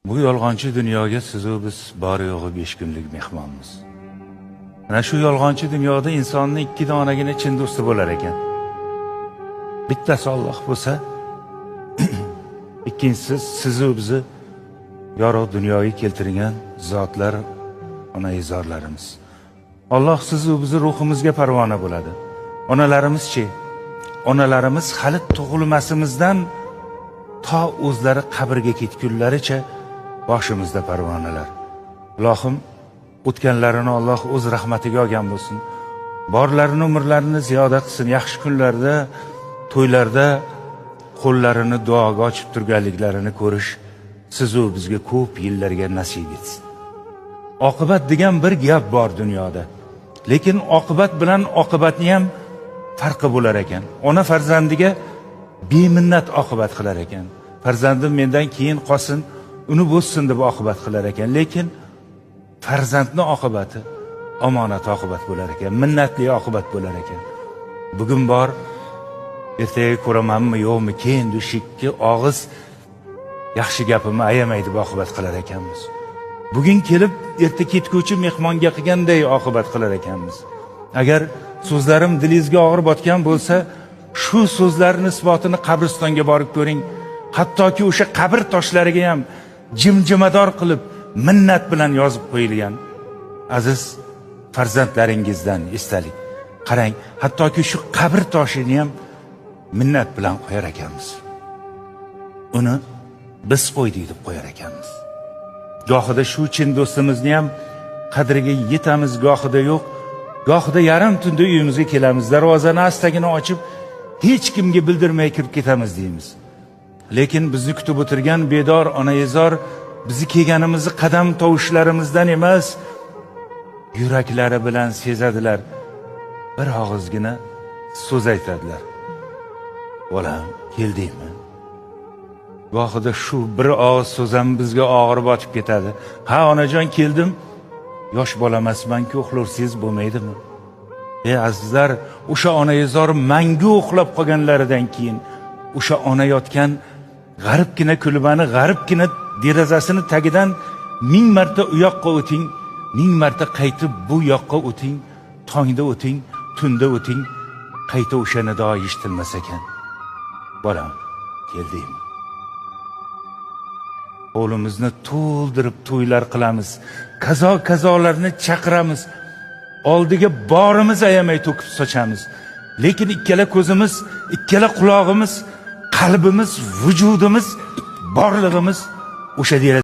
Bu yolg'onchi dunyoga sizu biz bor yo'g'i 5 kunlik mehmonmiz. Ana shu yolg'onchi dunyoda insonning 2 donagina chin do'sti bo'lar ekan. Bittasi Alloh bo'lsa, ikkinchisi sizu bizni yorug' dunyoga keltirgan zotlar, onaizorlarimiz. Alloh sizu bizni ruhimizga parvona bo'ladi. Onalarimiz-chi? Onalarimiz hali tug'ilmasimizdan to o'zlari qabrga ketgunlaricha boshimizda parvonalar. Ilohim, o'tganlarini Alloh o'z rahmatiga olgan bo'lsin. Borlarini, umrlarini ziyoda qilsin. Yaxshi kunlarda, to'ylarda qo'llarini duoga ochib turganliklarini ko'rish sizu bizga ko'p yillarga nasib etsin. Oqibat degan bir gap bor dunyoda. Lekin oqibat bilan oqibatni ham farqi bo'lar ekan. Ona farzandiga beminnat oqibat qilar ekan. Farzandim mendan keyin qolsin, uni bo'ssin deb oqibat qilar ekan. Lekin farzandning oqibati omonat oqibat bo'lar ekan, minnatli oqibat bo'lar ekan. Bugun bor, ertaga ko'ramanmi, yo'qmi, keyin dushikki og'iz yaxshi gapimni ayamay deb oqibat qilar ekanmiz. Bugun kelib erta ketguvchi mehmonga qilganday oqibat qilar ekanmiz. Agar so'zlarim dilingizga og'ir botgan bo'lsa, shu so'zlarning isbotini qabristonga borib ko'ring. Hattoki o'sha qabr toshlariga ham jimjimador qilib minnat bilan yozib qo'yilgan. Aziz farzandlaringizdan esdalik. Qarang, hattoki shu qabr toshini ham minnat bilan qo'yar ekanmiz. Uni biz qo'ydik deb qo'yar ekanmiz. Gohida shu chin do'stimizni ham qadriga yetamiz, gohida yo'q. Gohida yarim tunda uyimizga kelamiz, darvozani astagina ochib, hech kimga bildirmay kirib ketamiz deymiz. Lekin bizni kutib o'tirgan bedor onaizor bizni kelganimizni qadam tovushlarimizdan emas, yuraklari bilan sezadilar. Bir og'izgina so'z aytadilar. Bolam, keldingmi? Gohida shu bir og'iz so'z ham bizga og'ir botib ketadi. Ha, onajon, keldim. Yosh bolamasman-ku, uxlursiz bo'lmaydimi? Azizlar, o'sha onaizor mangu uxlab qolganlaridan keyin o'sha ona yotgan g'aribgina kulbani, g'aribgina derazasini tagidan 1000 marta u yoqqa o'ting, 1000 marta qaytib bu yoqqa o'ting, tongda o'ting, tunda o'ting, qayta o'sha nido eshitilmas ekan. Bolam, keldingmi? Qo'limizni to'ldirib to'ylar qilamiz, kazolarni chaqiramiz, oldiga borimiz ayamay to'kib sochamiz. Lekin ikkala ko'zimiz, ikkala quloqimiz, qalbimiz, vujudimiz, borlig'imiz o'sha